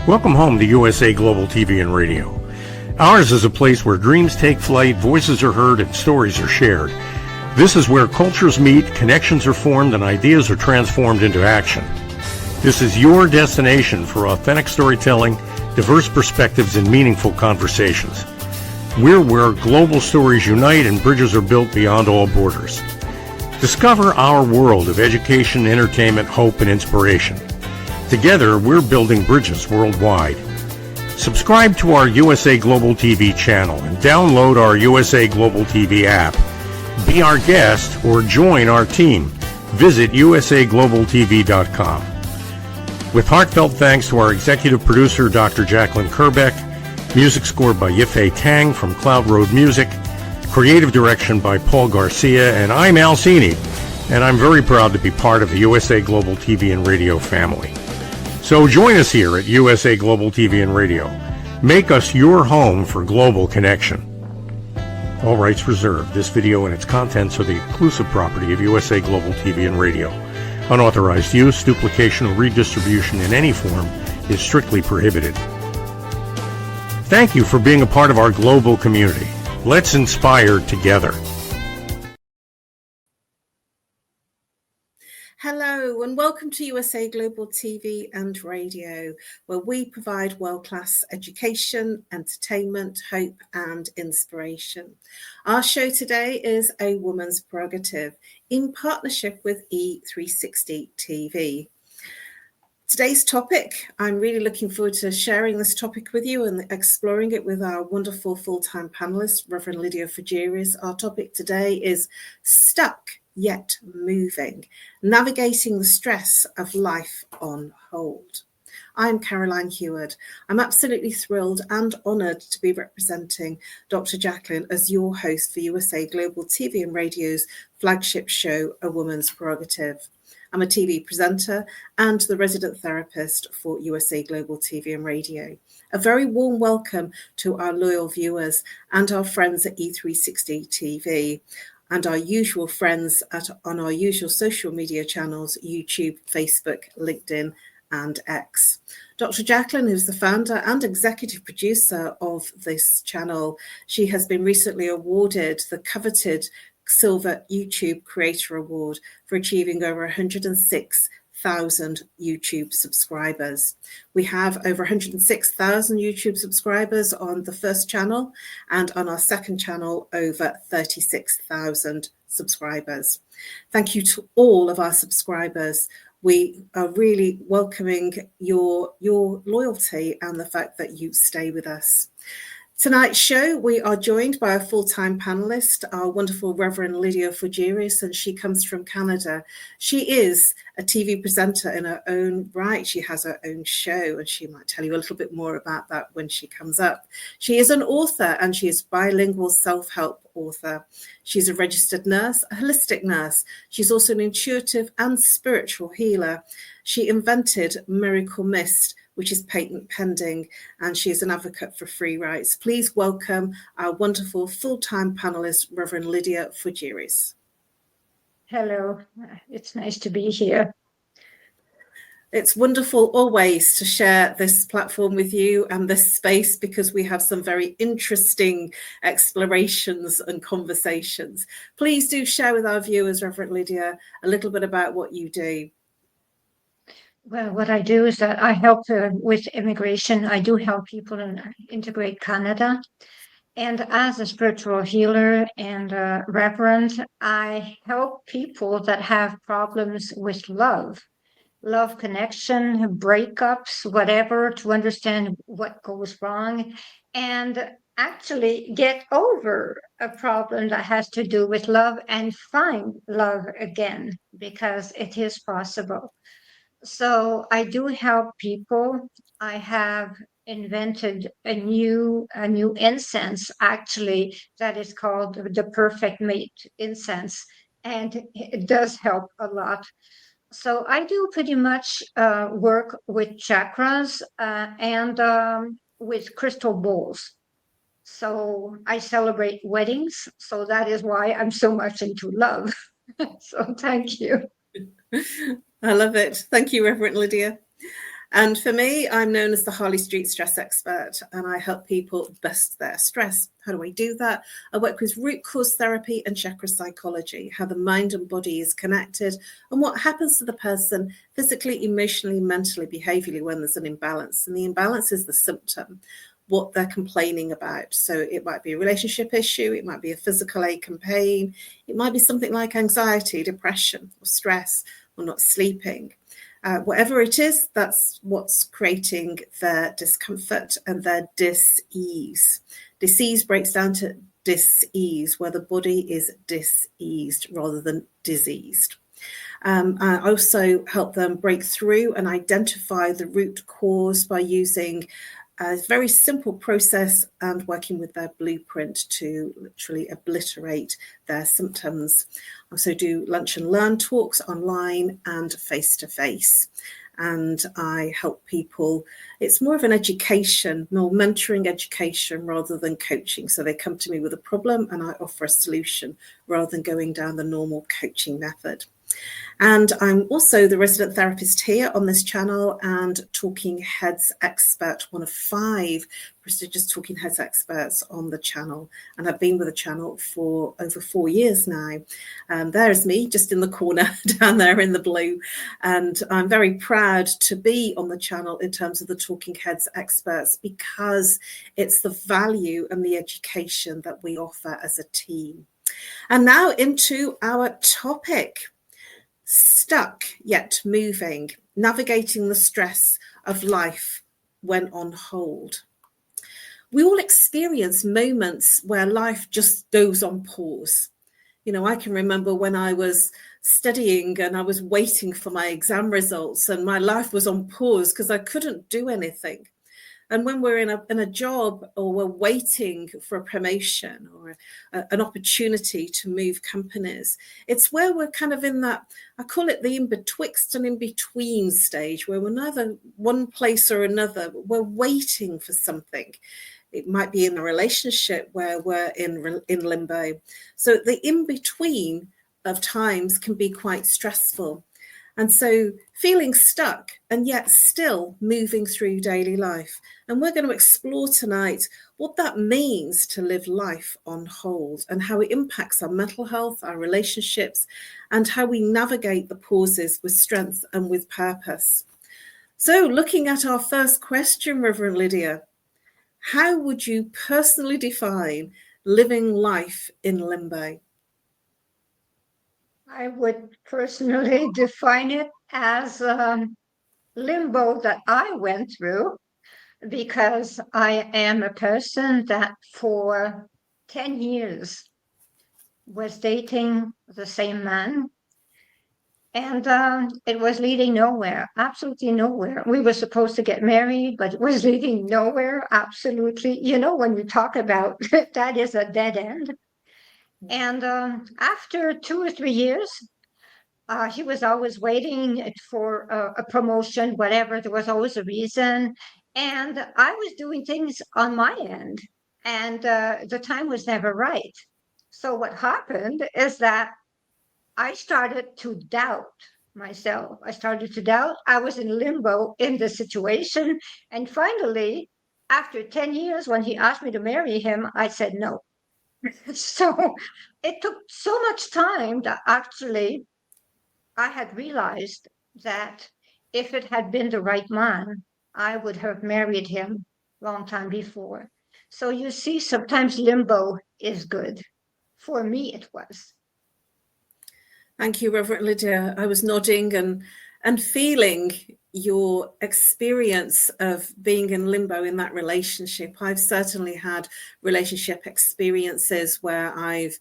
Welcome home to USA Global TV and Radio. Ours is a place where dreams take flight, voices are heard, and stories are shared. This is where cultures meet, connections are formed, and ideas are transformed into action. This is your destination for authentic storytelling, diverse perspectives, and meaningful conversations. We're where global stories unite and bridges are built beyond all borders. Discover our world of education, entertainment, hope, and inspiration. Together, we're building bridges worldwide. Subscribe to our USA Global TV channel and download our USA Global TV app. Be our guest or join our team. Visit usaglobaltv.com. With heartfelt thanks to our executive producer, Dr. Jacalyn Kerbeck, music scored by Yifei Tang from Cloud Road Music, creative direction by Paul Garcia, and I'm Al Cini, and I'm very proud to be part of the USA Global TV and Radio family. So join us here at USA Global TV and Radio. Make us your home for global connection. All rights reserved. This video and its contents are the exclusive property of USA Global TV and Radio. Unauthorized use, duplication, or redistribution in any form is strictly prohibited. Thank you for being a part of our global community. Let's inspire together. Hello and welcome to USA Global TV and Radio, where we provide world-class education, entertainment, hope and inspiration. Our show today is A Woman's Prerogative in partnership with E360 TV. Today's topic, I'm really looking forward to sharing this topic with you and exploring it with our wonderful full-time panelist, Reverend Lydia Fujiris. Our topic today is Stuck Yet Moving, Navigating the Stress of Life on Hold. I'm Caroline Heward. I'm absolutely thrilled and honoured to be representing Dr. Jacalyn as your host for USA Global TV and Radio's flagship show, A Woman's Prerogative. I'm a TV presenter and the resident therapist for USA Global TV and Radio. A very warm welcome to our loyal viewers and our friends at E360 TV. And our usual friends on our usual social media channels, YouTube, Facebook, LinkedIn, and X. Dr. Jacalyn, who's the founder and executive producer of this channel, she has been recently awarded the coveted Silver YouTube Creator Award for achieving over 106,000 YouTube subscribers. We have over 106,000 YouTube subscribers on the first channel, and on our second channel, over 36,000 subscribers. Thank you to all of our subscribers. We are really welcoming your loyalty and the fact that you stay with us. Tonight's show, we are joined by a full-time panelist, our wonderful Reverend Lydia Fujiris, and she comes from Canada. She is a TV presenter in her own right. She has her own show, and she might tell you a little bit more about that when she comes up. She is an author, and she is bilingual self-help author. She's a registered nurse, a holistic nurse. She's also an intuitive and spiritual healer. She invented Miracle Mist, which is patent pending, and she is an advocate for free rights. Please welcome our wonderful full-time panelist, Reverend Lydia Fujiris. Hello, it's nice to be here. It's wonderful always to share this platform with you and this space, because we have some very interesting explorations and conversations. Please do share with our viewers, Reverend Lydia, a little bit about what you do. Well, what I do is that I help with immigration. I do help people integrate Canada. And as a spiritual healer and a reverend, I help people that have problems with love connection, breakups, whatever, to understand what goes wrong and actually get over a problem that has to do with love and find love again, because it is possible. So I do help people. I have invented a new incense, actually, that is called the Perfect Mate incense, and it does help a lot. So I do pretty much work with chakras and with crystal bowls. So I celebrate weddings. So that is why I'm so much into love. So thank you. I love it. Thank you, Reverend Lydia. And for me, I'm known as the Harley Street stress expert, and I help people bust their stress. How do I do that? I work with root cause therapy and chakra psychology, how the mind and body is connected, and what happens to the person physically, emotionally, mentally, behaviorally when there's an imbalance. And the imbalance is the symptom, what they're complaining about. So it might be a relationship issue, it might be a physical ache and pain, it might be something like anxiety, depression, or stress, or not sleeping. Whatever it is, that's what's creating their discomfort and their dis-ease. Disease breaks down to dis-ease, where the body is dis-eased rather than diseased. I also help them break through and identify the root cause by using a very simple process and working with their blueprint to literally obliterate their symptoms. I also do lunch and learn talks online and face-to-face. And I help people, it's more of an education, more mentoring education rather than coaching. So they come to me with a problem and I offer a solution rather than going down the normal coaching method. And I'm also the resident therapist here on this channel and Talking Heads expert, one of 5 prestigious Talking Heads experts on the channel. And I've been with the channel for over 4 years now. There's me just in the corner down there in the blue. And I'm very proud to be on the channel in terms of the Talking Heads experts, because it's the value and the education that we offer as a team. And now into our topic. Stuck yet moving, navigating the stress of life when on hold. We all experience moments where life just goes on pause. You know, I can remember when I was studying and I was waiting for my exam results and my life was on pause because I couldn't do anything. And when we're in a job or we're waiting for a promotion or an opportunity to move companies, it's where we're kind of in that, I call it the in-betwixt and in-between stage, where we're neither one place or another, we're waiting for something. It might be in a relationship where we're in limbo. So the in-between of times can be quite stressful. And so feeling stuck and yet still moving through daily life. And we're going to explore tonight what that means to live life on hold and how it impacts our mental health, our relationships, and how we navigate the pauses with strength and with purpose. So looking at our first question, Reverend Lydia, how would you personally define living life in limbo? I would personally define it as limbo that I went through, because I am a person that for 10 years was dating the same man, and it was leading nowhere, absolutely nowhere. We were supposed to get married, but it was leading nowhere, absolutely. You know, when you talk about that is a dead end. And after 2 or 3 years, he was always waiting for a promotion, whatever. There was always a reason. And I was doing things on my end, and the time was never right. So what happened is that I started to doubt myself. I started to doubt. I was in limbo in the situation. And finally, after 10 years, when he asked me to marry him, I said no. So it took so much time that actually I had realized that if it had been the right man, I would have married him long time before. So you see, sometimes limbo is good. For me, it was. Thank you, Reverend Lydia. I was nodding and feeling your experience of being in limbo in that relationship. I've certainly had relationship experiences where I've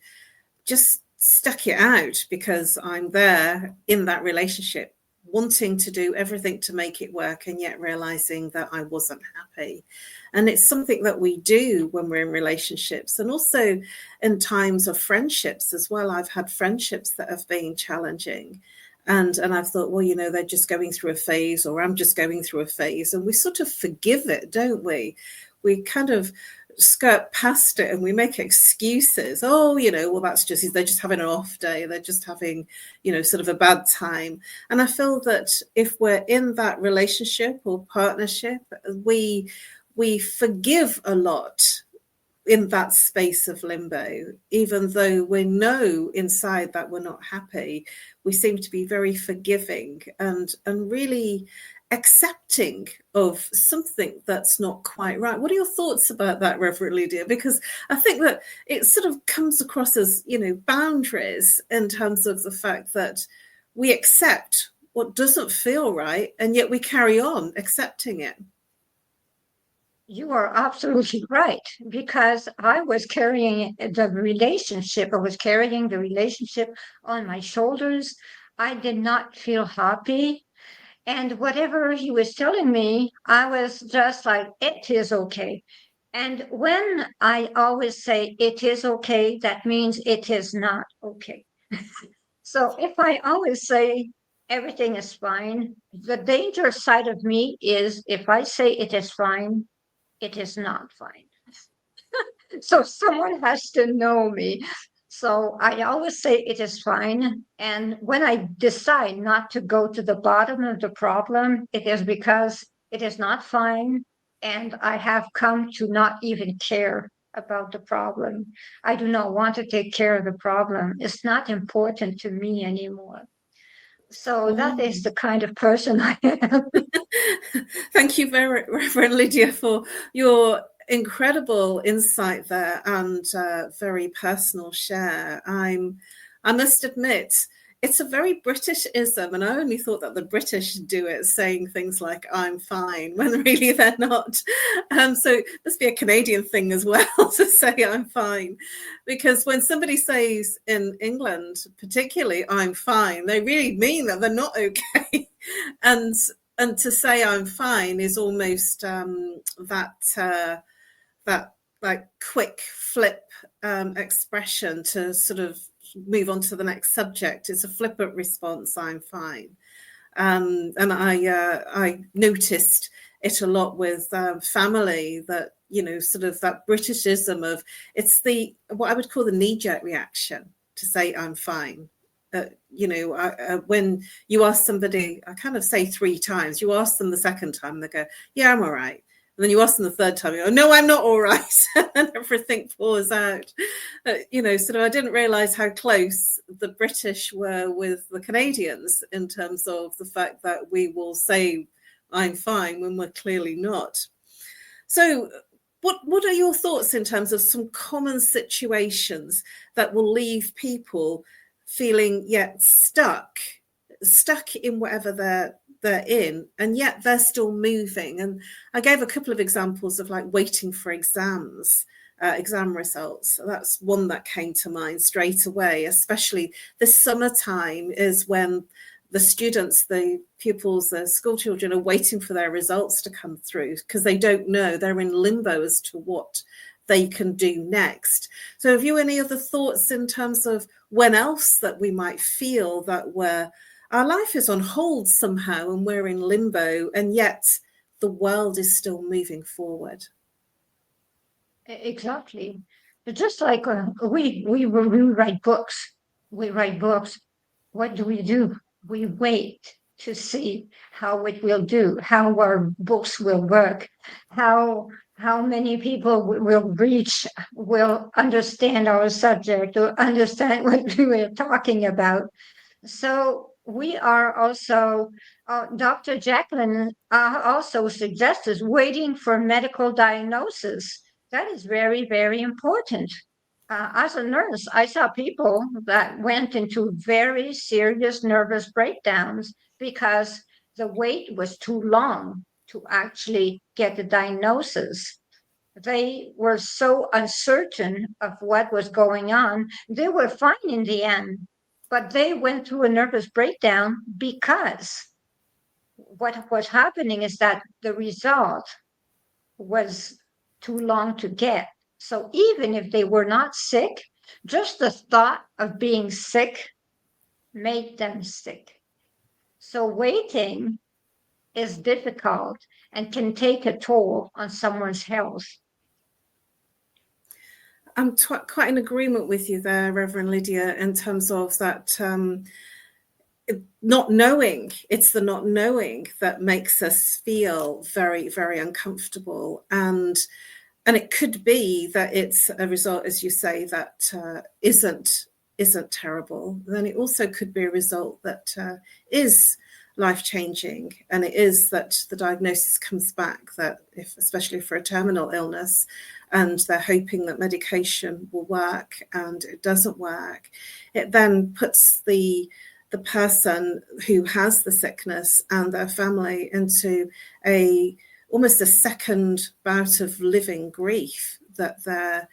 just stuck it out because I'm there in that relationship, wanting to do everything to make it work and yet realizing that I wasn't happy. And it's something that we do when we're in relationships and also in times of friendships as well. I've had friendships that have been challenging. And I've thought, well, you know, they're just going through a phase, or I'm just going through a phase. And we sort of forgive it, don't we? We kind of skirt past it and we make excuses. Oh, well, they're just having an off day. They're just having, sort of a bad time. And I feel that if we're in that relationship or partnership, we forgive a lot in that space of limbo, even though we know inside that we're not happy. We seem to be very forgiving and really accepting of something that's not quite right. What are your thoughts about that, Reverend Lydia? Because I think that it sort of comes across as, boundaries in terms of the fact that we accept what doesn't feel right, and yet we carry on accepting it. You are absolutely right, because I was carrying the relationship. I was carrying the relationship on my shoulders. I did not feel happy. And whatever he was telling me, I was just like, it is okay. And when I always say it is okay, that means it is not okay. So if I always say everything is fine, the danger side of me is if I say it is fine, it is not fine. So someone has to know me. So I always say it is fine. And when I decide not to go to the bottom of the problem, it is because it is not fine. And I have come to not even care about the problem. I do not want to take care of the problem. It's not important to me anymore. So that is the kind of person I am. Thank you very, Reverend Lydia, for your incredible insight there and very personal share. I must admit, it's a very British-ism, and I only thought that the British do it, saying things like "I'm fine" when really they're not. So it must be a Canadian thing as well to say "I'm fine," because when somebody says in England, particularly "I'm fine," they really mean that they're not okay, and to say I'm fine is almost that like quick flip expression to sort of move on to the next subject. It's a flippant response. I'm fine, and I noticed it a lot with family, that sort of that Britishism of, it's what I would call the knee-jerk reaction to say I'm fine. When you ask somebody, I kind of say 3 times. You ask them the second time, they go, "Yeah, I'm all right." And then you ask them the third time, you go, "No, I'm not all right." And everything pours out. Sort of, I didn't realize how close the British were with the Canadians in terms of the fact that we will say I'm fine when we're clearly not. So what are your thoughts in terms of some common situations that will leave people feeling stuck in whatever they're in, and yet they're still moving? And I gave a couple of examples of like waiting for exam results. That's one that came to mind straight away, especially this summertime is when the students, the pupils, the school children are waiting for their results to come through because they don't know. They're in limbo as to what they can do next. So have you any other thoughts in terms of when else that we might feel that our life is on hold somehow and we're in limbo, and yet the world is still moving forward? Exactly. But just like we write books. We write books. What do? We wait to see how it will do, how our books will work, how many people will reach, will understand our subject or understand what we are talking about. So we are also, Dr. Jacalyn also suggests waiting for medical diagnosis. That is very, very important. As a nurse, I saw people that went into very serious nervous breakdowns because the wait was too long to actually get the diagnosis. They were so uncertain of what was going on. They were fine in the end, but they went through a nervous breakdown because what was happening is that the result was too long to get. So even if they were not sick, just the thought of being sick made them sick. So waiting is difficult and can take a toll on someone's health. I'm quite in agreement with you there, Reverend Lydia, in terms of that not knowing. It's the not knowing that makes us feel very, very uncomfortable. And it could be that it's a result, as you say, that isn't terrible. Then it also could be a result that is life-changing, and it is that the diagnosis comes back, that especially for a terminal illness, and they're hoping that medication will work and it doesn't work, it then puts the person who has the sickness and their family into almost a second bout of living grief, that they're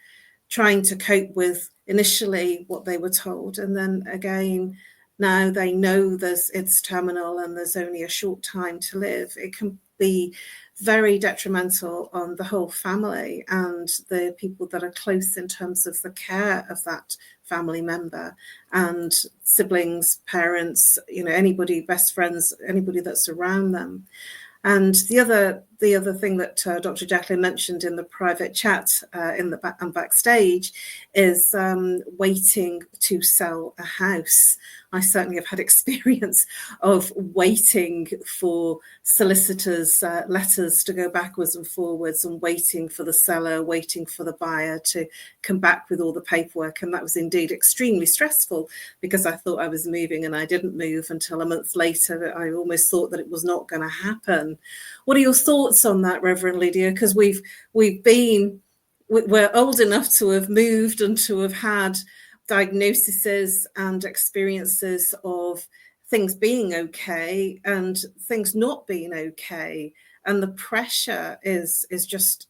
trying to cope with initially what they were told, and then again now they know it's terminal and there's only a short time to live. It can be very detrimental on the whole family and the people that are close in terms of the care of that family member, and siblings, parents, anybody, best friends, anybody that's around them. And the other thing that Dr. Jacalyn mentioned in the private chat and backstage is waiting to sell a house. I certainly have had experience of waiting for solicitors' letters to go backwards and forwards, and waiting for the seller, waiting for the buyer to come back with all the paperwork. And that was indeed extremely stressful, because I thought I was moving and I didn't move until a month later. I almost thought that it was not going to happen. What are your thoughts on that, Reverend Lydia? Because we're old enough to have moved and to have had diagnoses and experiences of things being okay and things not being okay, and the pressure is just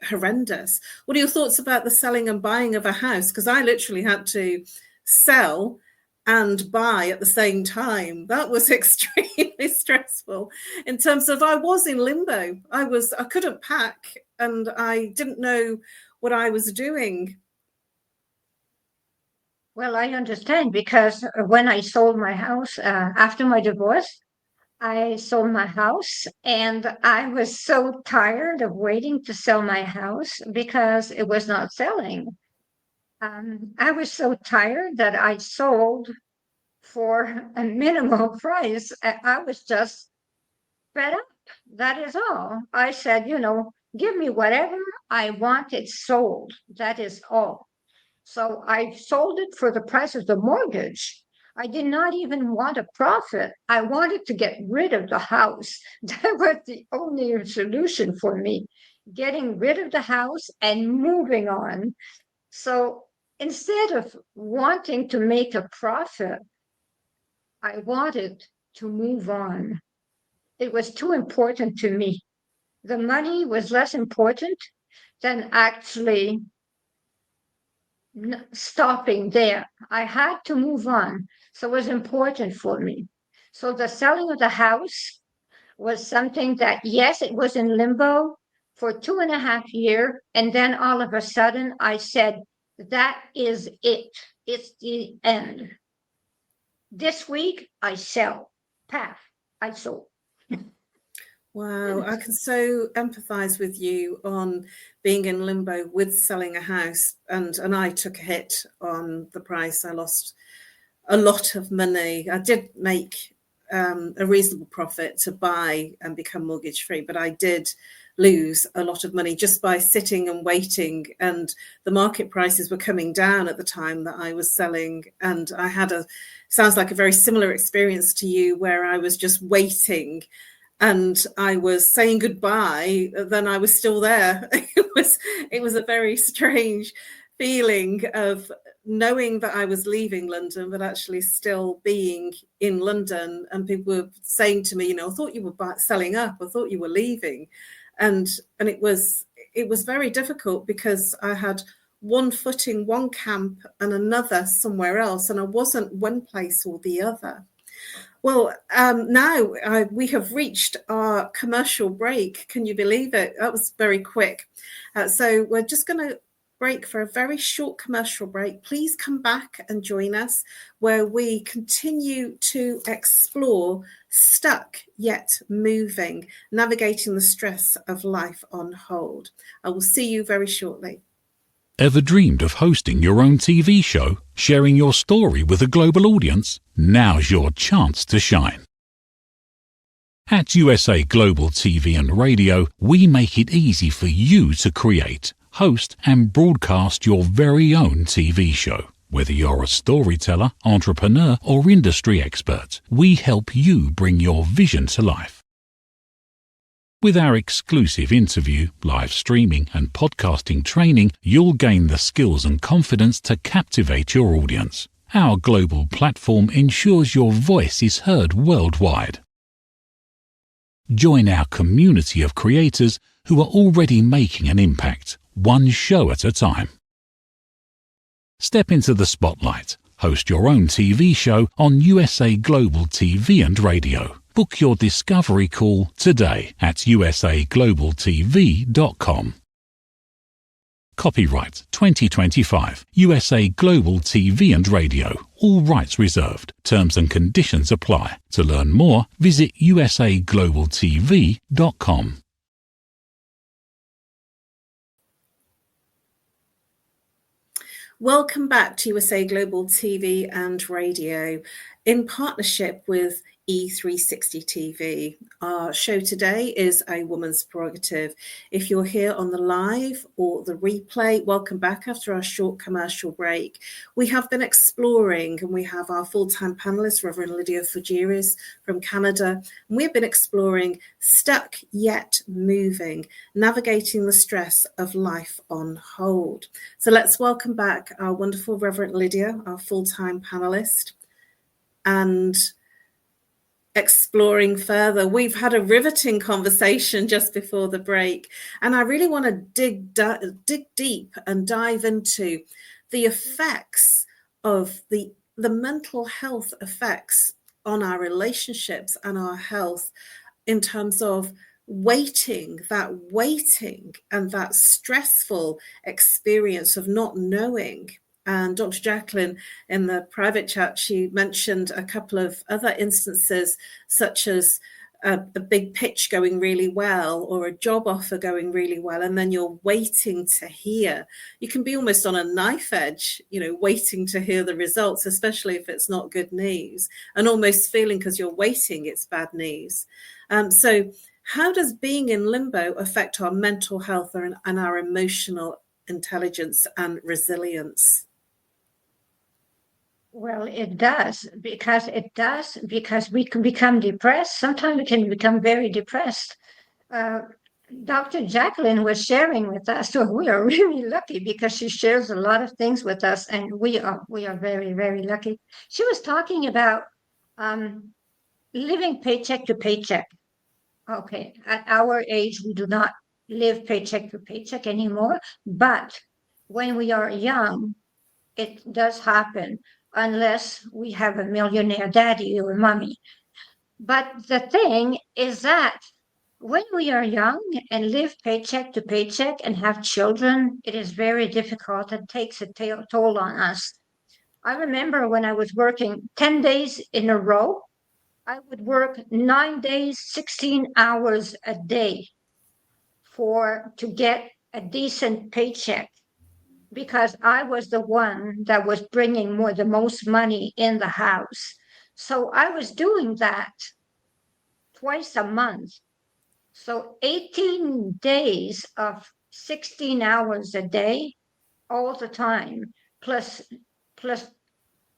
horrendous. What are your thoughts about the selling and buying of a house? Because I literally had to sell and buy at the same time. That was extremely stressful in terms of I was in limbo. I couldn't pack, and I didn't know what I was doing. Well, I understand, because when I sold my house after my divorce, I sold my house, and I was so tired of waiting to sell my house because it was not selling. I was so tired that I sold for a minimal price. I was just fed up. That is all. I said, give me whatever I want it sold. That is all. So I sold it for the price of the mortgage. I did not even want a profit. I wanted to get rid of the house. That was the only solution for me, getting rid of the house and moving on. So instead of wanting to make a profit, I wanted to move on. It was too important to me. The money was less important than actually stopping there. I had to move on. So it was important for me. So the selling of the house was something that, yes, it was in limbo for 2.5 years. And then all of a sudden I said, that is it. It's the end. This week I sell. Path. I sold. Wow, I can so empathize with you on being in limbo with selling a house, and I took a hit on the price. I lost a lot of money. I did make a reasonable profit to buy and become mortgage free, but I did lose a lot of money just by sitting and waiting, and the market prices were coming down at the time that I was selling. And I had sounds like a very similar experience to you, where I was just waiting and I was saying goodbye, then I was still there. It was a very strange feeling of knowing that I was leaving London, but actually still being in London. And people were saying to me, I thought you were selling up. I thought you were leaving. And it was very difficult, because I had one foot in one camp and another somewhere else, and I wasn't one place or the other. Well, now we have reached our commercial break. Can you believe it? That was very quick. So we're just going to break for a very short commercial break. Please come back and join us, where we continue to explore stuck yet moving, navigating the stress of life on hold. I will see you very shortly. Ever dreamed of hosting your own TV show, sharing your story with a global audience? Now's your chance to shine. At USA Global TV and Radio, we make it easy for you to create, host and broadcast your very own TV show. Whether you're a storyteller, entrepreneur or industry expert, we help you bring your vision to life. With our exclusive interview, live streaming and podcasting training, you'll gain the skills and confidence to captivate your audience. Our global platform ensures your voice is heard worldwide. Join our community of creators who are already making an impact, one show at a time. Step into the spotlight. Host your own TV show on USA Global TV and Radio. Book your discovery call today at usaglobaltv.com. Copyright 2025 USA Global TV and Radio. All rights reserved. Terms and conditions apply. To learn more, visit usaglobaltv.com. Welcome back to USA Global TV and Radio in partnership with E360 TV. Our show today is A Woman's Prerogative. If you're here on the live or the replay, welcome back after our short commercial break. We have been exploring, and we have our full-time panelist, Reverend Lydia Fujiris from Canada, and we've been exploring Stuck Yet Moving, navigating the stress of life on hold. So let's welcome back our wonderful Reverend Lydia, our full-time panelist, and exploring further. We've had a riveting conversation just before the break, and I really want to dig deep and dive into the effects of the mental health effects on our relationships and our health in terms of waiting and that stressful experience of not knowing. And Dr. Jacalyn, in the private chat, she mentioned a couple of other instances, such as a big pitch going really well or a job offer going really well, and then you're waiting to hear. You can be almost on a knife edge, waiting to hear the results, especially if it's not good news, and almost feeling because you're waiting it's bad news. So how does being in limbo affect our mental health and our emotional intelligence and resilience? Well, it does, because we can become depressed. Sometimes we can become very depressed. Dr. Jacalyn was sharing with us, so we are really lucky because she shares a lot of things with us, and we are very, very lucky. She was talking about living paycheck to paycheck. Okay, at our age, we do not live paycheck to paycheck anymore, but when we are young, it does happen, unless we have a millionaire daddy or mommy. But the thing is that when we are young and live paycheck to paycheck and have children, it is very difficult and takes a toll on us. I remember when I was working 10 days in a row, I would work 9 days, 16 hours a day to get a decent paycheck, because I was the one that was bringing the most money in the house. So I was doing that twice a month. So 18 days of 16 hours a day, all the time, plus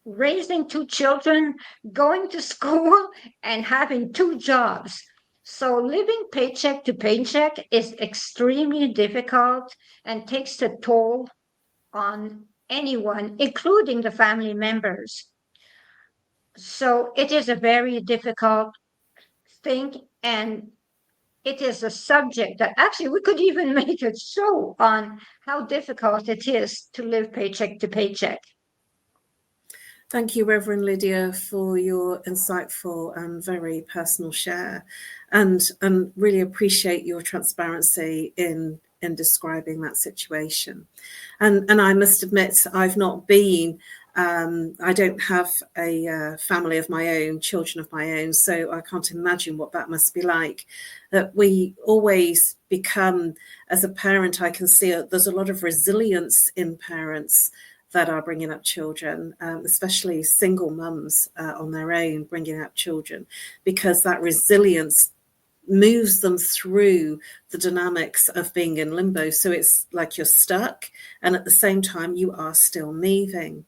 raising 2 children, going to school, and having 2 jobs. So living paycheck to paycheck is extremely difficult and takes a toll on anyone, including the family members. So it is a very difficult thing, and it is a subject that actually we could even make a show on how difficult it is to live paycheck to paycheck. Thank you, Reverend Lydia, for your insightful and very personal share, and really appreciate your transparency in describing that situation. And I must admit, I've not been I don't have a family of my own, children of my own, so I can't imagine what that must be like. That we always become, as a parent, I can see there's a lot of resilience in parents that are bringing up children, especially single mums on their own bringing up children, because that resilience moves them through the dynamics of being in limbo. So it's like you're stuck, and at the same time, you are still moving.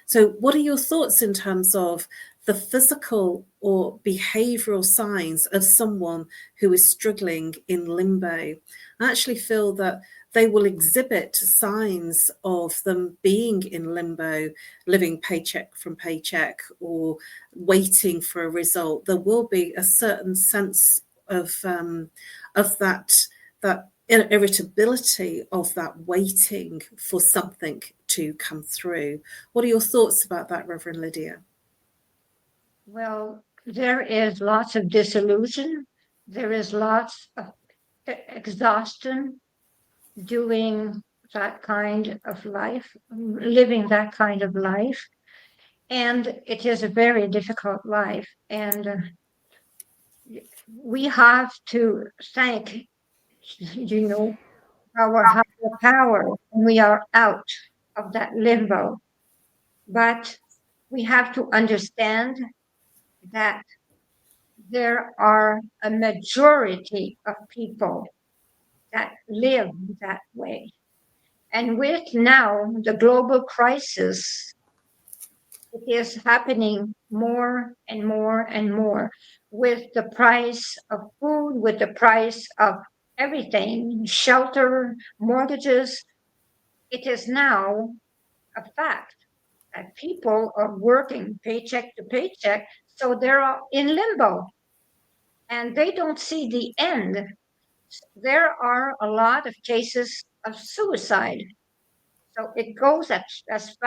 So what are your thoughts in terms of the physical or behavioral signs of someone who is struggling in limbo? I actually feel that they will exhibit signs of them being in limbo, living paycheck from paycheck or waiting for a result. There will be a certain sense of that irritability, of that waiting for something to come through. What are your thoughts about that, Reverend Lydia? Well, there is lots of disillusion. There is lots of exhaustion doing that kind of life, living that kind of life. And it is a very difficult life. And we have to thank, our higher power when we are out of that limbo. But we have to understand that there are a majority of people that live that way. And with now the global crisis, it is happening more and more and more, with the price of food, with the price of everything, shelter, mortgages. It is now a fact that people are working paycheck to paycheck, so they're in limbo and they don't see the end. There are a lot of cases of suicide. So it goes as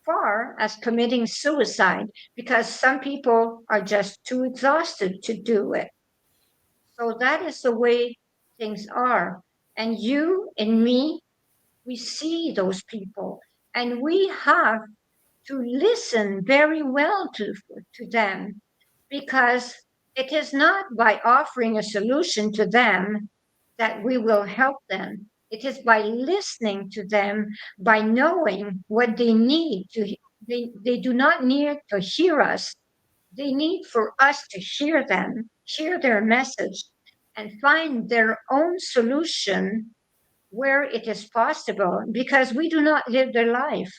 far as committing suicide, because some people are just too exhausted to do it. So that is the way things are. And you and me, we see those people, and we have to listen very well to them, because it is not by offering a solution to them that we will help them. It is by listening to them, by knowing what they need to. They do not need to hear us. They need for us to hear them, hear their message, and find their own solution where it is possible, because we do not live their life.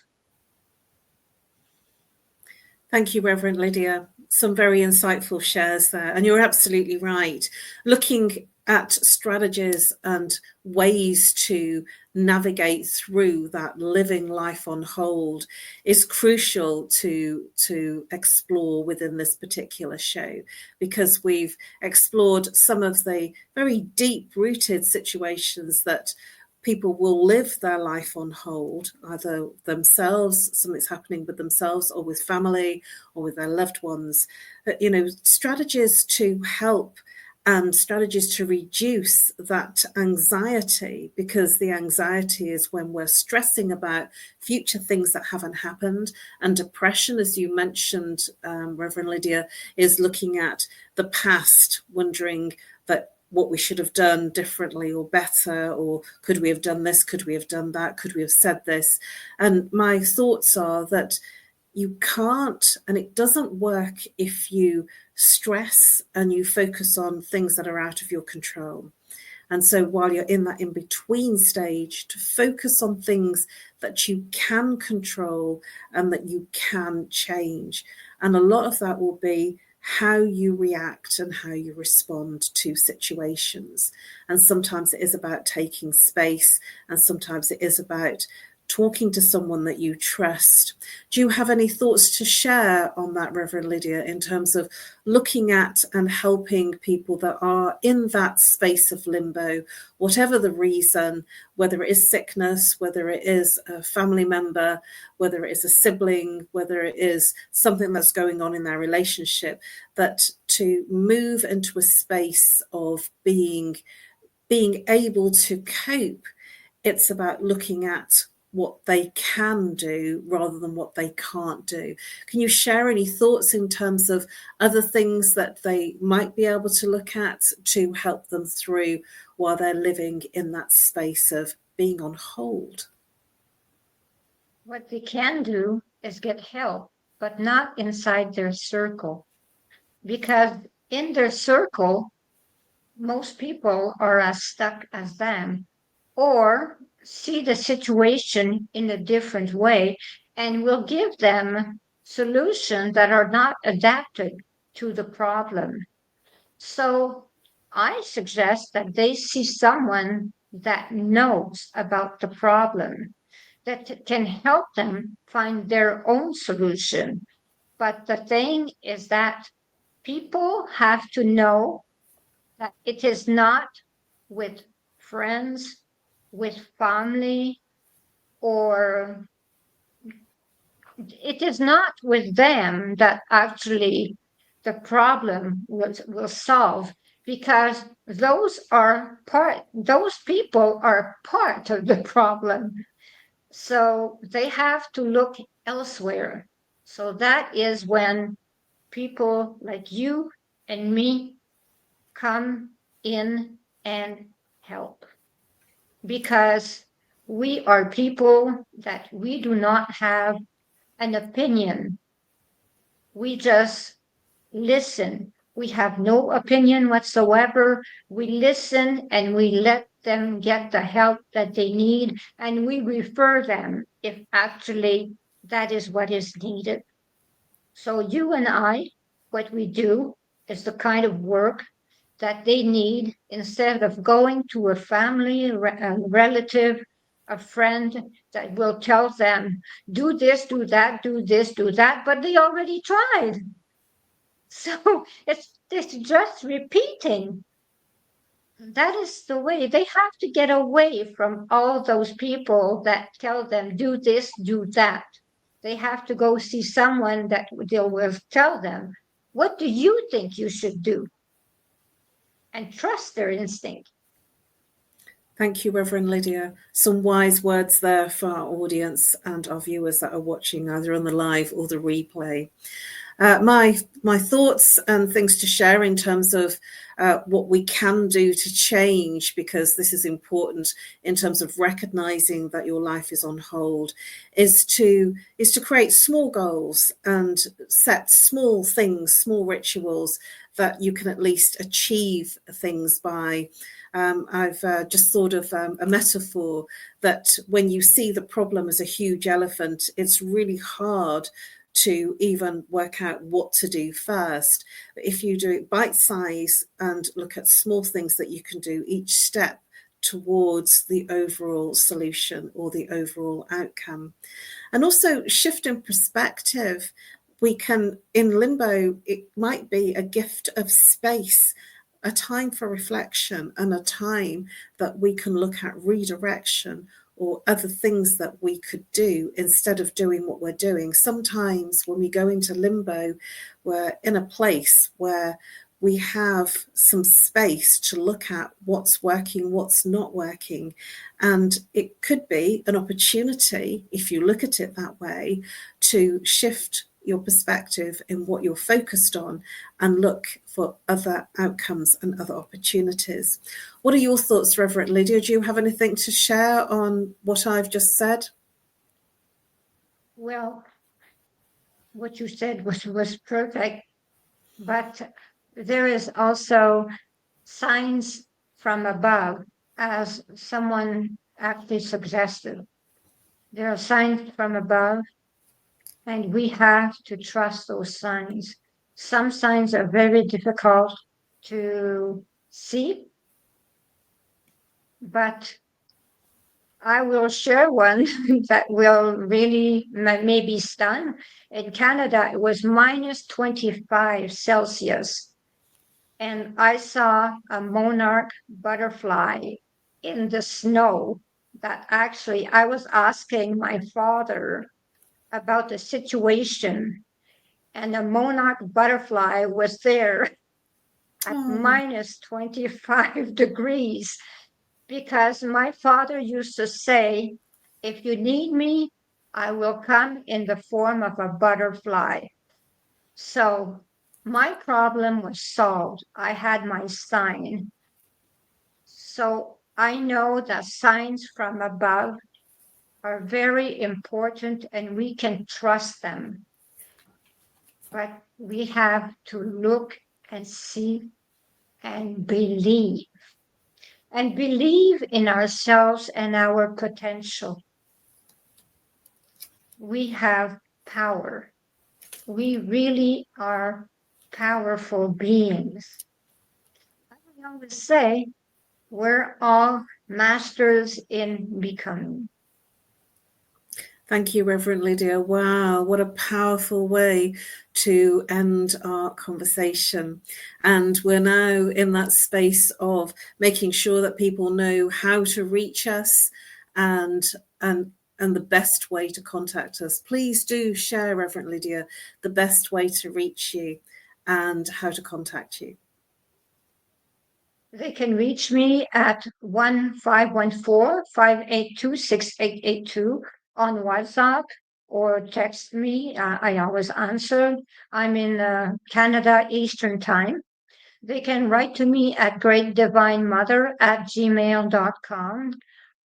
Thank you, Reverend Lydia. Some very insightful shares there. And you're absolutely right. Looking at strategies and ways to navigate through that living life on hold is crucial to explore within this particular show, because we've explored some of the very deep-rooted situations that people will live their life on hold, either themselves, something's happening with themselves or with family or with their loved ones. But, strategies to help and strategies to reduce that anxiety, because the anxiety is when we're stressing about future things that haven't happened. And depression, as you mentioned, Reverend Lydia, is looking at the past, wondering that what we should have done differently or better, or could we have done this, could we have done that, could we have said this? And my thoughts are that you can't, and it doesn't work if you stress and you focus on things that are out of your control. And so while you're in that in-between stage, to focus on things that you can control and that you can change. And a lot of that will be how you react and how you respond to situations. And sometimes it is about taking space, and sometimes it is about talking to someone that you trust. Do you have any thoughts to share on that, Reverend Lydia, in terms of looking at and helping people that are in that space of limbo, whatever the reason, whether it is sickness, whether it is a family member, whether it is a sibling, whether it is something that's going on in their relationship, that to move into a space of being able to cope, it's about looking at what they can do rather than what they can't do. Can you share any thoughts in terms of other things that they might be able to look at to help them through while they're living in that space of being on hold? What they can do is get help, but not inside their circle. Because in their circle, most people are as stuck as them, or see the situation in a different way and will give them solutions that are not adapted to the problem. So I suggest that they see someone that knows about the problem, that can help them find their own solution. But the thing is that people have to know that it is not with friends, with family, or it is not with them that actually the problem will solve, because those people are part of the problem. So they have to look elsewhere. So that is when people like you and me come in and help, because we are people that we do not have an opinion. We just listen. We have no opinion whatsoever. We listen and we let them get the help that they need, and we refer them if actually that is what is needed. So you and I, what we do is the kind of work that they need, instead of going to a family, a relative, a friend that will tell them, do this, do that, do this, do that, but they already tried. So it's just repeating. That is the way. They have to get away from all those people that tell them, do this, do that. They have to go see someone that will tell them, what do you think you should do? And trust their instinct. Thank you, Reverend Lydia. Some wise words there for our audience and our viewers that are watching either on the live or the replay. My thoughts and things to share in terms of what we can do to change, because this is important in terms of recognizing that your life is on hold, is to create small goals and set small things, small rituals that you can at least achieve things by. I've just thought of a metaphor that when you see the problem as a huge elephant, it's really hard to even work out what to do first. But if you do it bite size and look at small things that you can do each step towards the overall solution or the overall outcome. And also shift in perspective. We can, in limbo, it might be a gift of space, a time for reflection, and a time that we can look at redirection or other things that we could do instead of doing what we're doing. Sometimes when we go into limbo, we're in a place where we have some space to look at what's working, what's not working. And it could be an opportunity, if you look at it that way, to shift your perspective in what you're focused on and look for other outcomes and other opportunities. What are your thoughts, Reverend Lydia? Do you have anything to share on what I've just said? Well, what you said was perfect, but there is also signs from above, as someone actually suggested. There are signs from above, and we have to trust those signs. Some signs are very difficult to see, but I will share one that will really maybe stun. In Canada, it was minus 25 Celsius. And I saw a monarch butterfly in the snow that actually I was asking my father about the situation. And the monarch butterfly was there at minus 25 degrees. Because my father used to say, If you need me, I will come in the form of a butterfly. So my problem was solved. I had my sign. So I know that signs from above are very important and we can trust them. But we have to look and see and believe in ourselves and our potential. We have power. We really are powerful beings. I always say we're all masters in becoming. Thank you, Reverend Lydia. Wow, what a powerful way to end our conversation. And we're now in that space of making sure that people know how to reach us and the best way to contact us. Please do share, Reverend Lydia, the best way to reach you and how to contact you. They can reach me at 1-514-582-6882 on WhatsApp or text me. I always answer. I'm in Canada Eastern Time. They can write to me at greatdivinemother@gmail.com,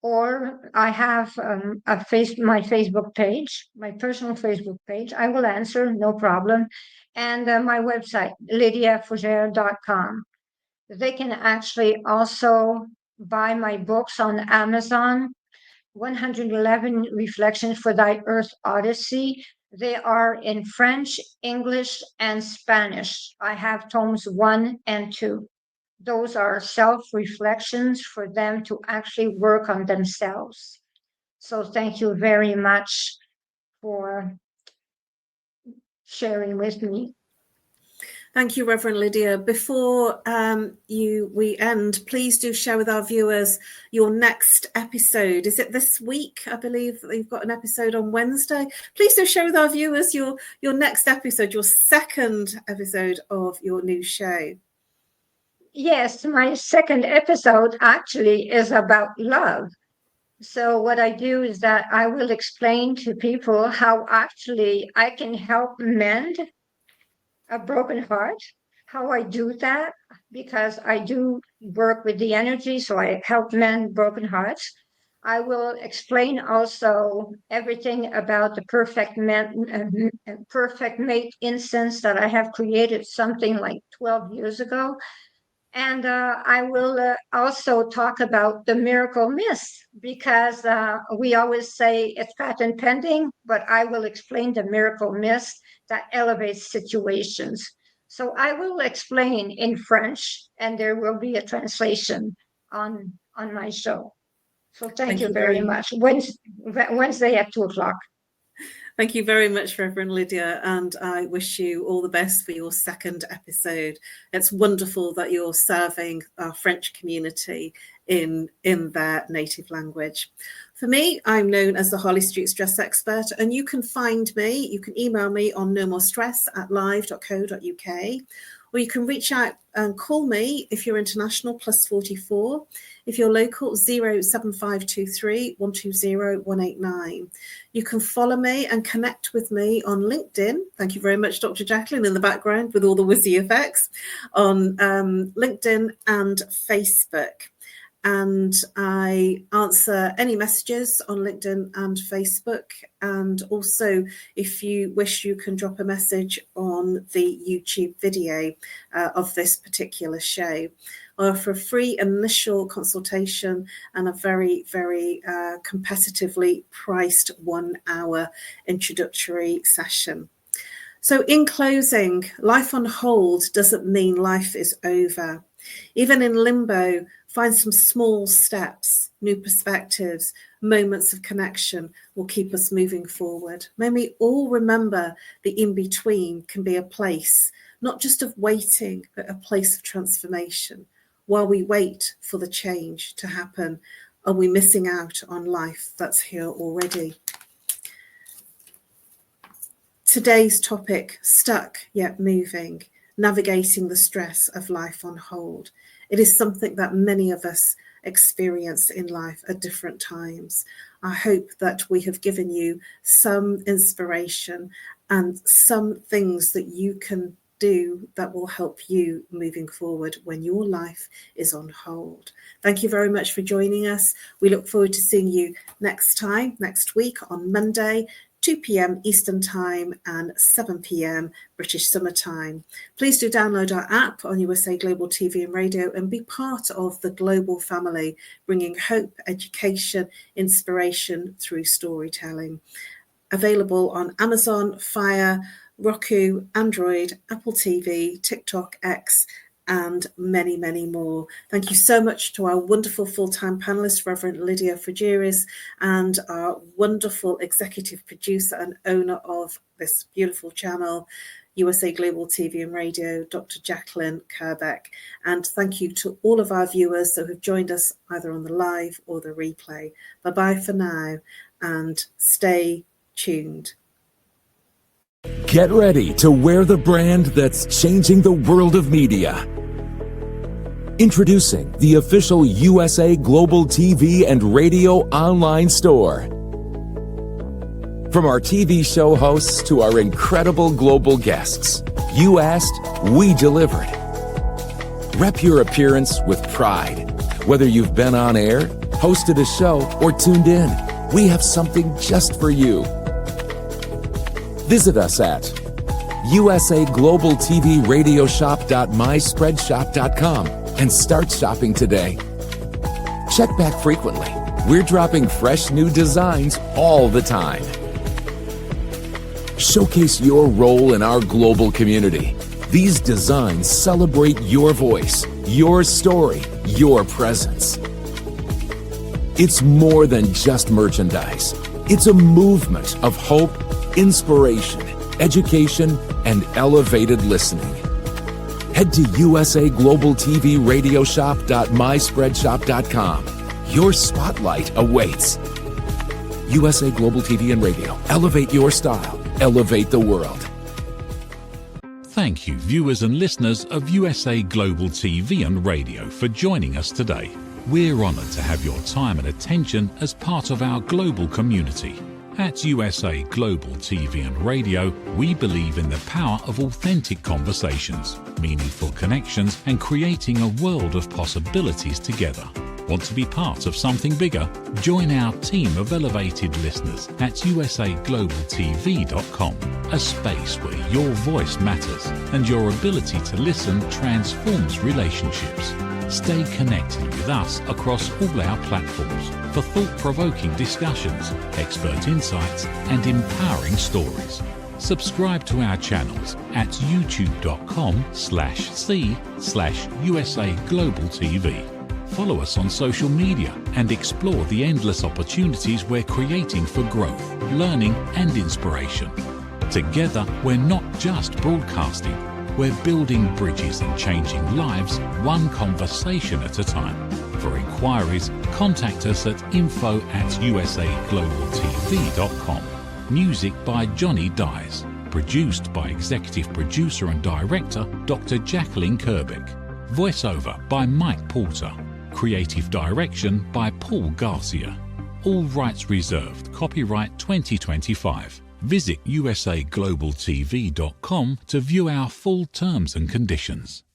or I have my Facebook page, my personal Facebook page. I will answer, no problem. And my website, lydiafougere.com. They can actually also buy my books on Amazon, 111 Reflections for Thy Earth Odyssey. They are in French, English, and Spanish. I have tomes 1 and 2. Those are self-reflections for them to actually work on themselves. So thank you very much for sharing with me. Thank you, Reverend Lydia. Before we end, please do share with our viewers your next episode. Is it this week? I believe that you've got an episode on Wednesday. Please do share with our viewers your next episode, your second episode of your new show. Yes, my second episode actually is about love. So what I do is that I will explain to people how actually I can help mend a broken heart, how I do that, because I do work with the energy, so I help mend broken hearts. I will explain also everything about the perfect mate incense that I have created something like 12 years ago. And I will also talk about the miracle mist, because we always say it's patent pending, but I will explain the miracle mist that elevates situations. So I will explain in French, and there will be a translation on my show. So thank you very much. Wednesday at 2:00. Thank you very much, Reverend Lydia, and I wish you all the best for your second episode. It's wonderful that you're serving our French community in their native language. For me, I'm known as the Harley Street Stress Expert, and you can find me, you can email me on nomorestress@live.co.uk, or you can reach out and call me if you're international, +44. If you're local, 07523 120 189. You can follow me and connect with me on LinkedIn. Thank you very much, Dr. Jacalyn, in the background with all the whizzy effects, on LinkedIn and Facebook. And I answer any messages on LinkedIn and Facebook. And also, if you wish, you can drop a message on the YouTube video of this particular show. I offer a free initial consultation and a very, very competitively priced 1-hour introductory session. So in closing, life on hold doesn't mean life is over. Even in limbo, find some small steps, new perspectives, moments of connection will keep us moving forward. May we all remember the in-between can be a place, not just of waiting, but a place of transformation. While we wait for the change to happen, are we missing out on life that's here already? Today's topic, stuck yet moving, navigating the stress of life on hold. It is something that many of us experience in life at different times. I hope that we have given you some inspiration and some things that you can do that will help you moving forward when your life is on hold. Thank you very much for joining us. We look forward to seeing you next week on Monday, 2 p.m. Eastern Time and 7 p.m. British Summer Time. Please do download our app on USA Global TV and Radio and be part of the global family, bringing hope, education, inspiration through storytelling. Available on Amazon, Fire, Roku, Android, Apple TV, TikTok, X, and many, many more. Thank you so much to our wonderful full-time panelists, Reverend Lydia Frigeris, and our wonderful executive producer and owner of this beautiful channel, USA Global TV and Radio, Dr. Jacalyn Kerbeck. And thank you to all of our viewers that have joined us either on the live or the replay. Bye-bye for now, and stay tuned. Get ready to wear the brand that's changing the world of media. Introducing the official USA Global TV and Radio online store. From our TV show hosts to our incredible global guests, you asked, we delivered. Rep your appearance with pride. Whether you've been on air, hosted a show, or tuned in, we have something just for you. Visit us at usaglobaltvradioshoп.myspreadshop.com and start shopping today. Check back frequently. We're dropping fresh new designs all the time. Showcase your role in our global community. These designs celebrate your voice, your story, your presence. It's more than just merchandise. It's a movement of hope, inspiration, education, and elevated listening. Head to usaglobaltvradioshoп.myspreadshop.com. Your spotlight awaits. USA Global TV and Radio. Elevate your style. Elevate the world. Thank you, viewers and listeners of USA Global TV and Radio, for joining us today. We're honoured to have your time and attention as part of our global community. At USA Global TV and Radio, we believe in the power of authentic conversations, meaningful connections, and creating a world of possibilities together. Want to be part of something bigger? Join our team of elevated listeners at usaglobaltv.com, a space where your voice matters and your ability to listen transforms relationships. Stay connected with us across all our platforms for thought-provoking discussions, expert insights, and empowering stories. Subscribe to our channels at youtube.com/c/USA Global TV. Follow us on social media and explore the endless opportunities we're creating for growth, learning, and inspiration. Together, we're not just broadcasting. We're building bridges and changing lives one conversation at a time. For inquiries, contact us at info@usaglobaltv.com. Music by Johnny Dyes. Produced by Executive Producer and Director Dr. Jacalyn Kerbeck. Voiceover by Mike Porter. Creative Direction by Paul Garcia. All rights reserved. Copyright 2025. Visit usaglobaltv.com to view our full terms and conditions.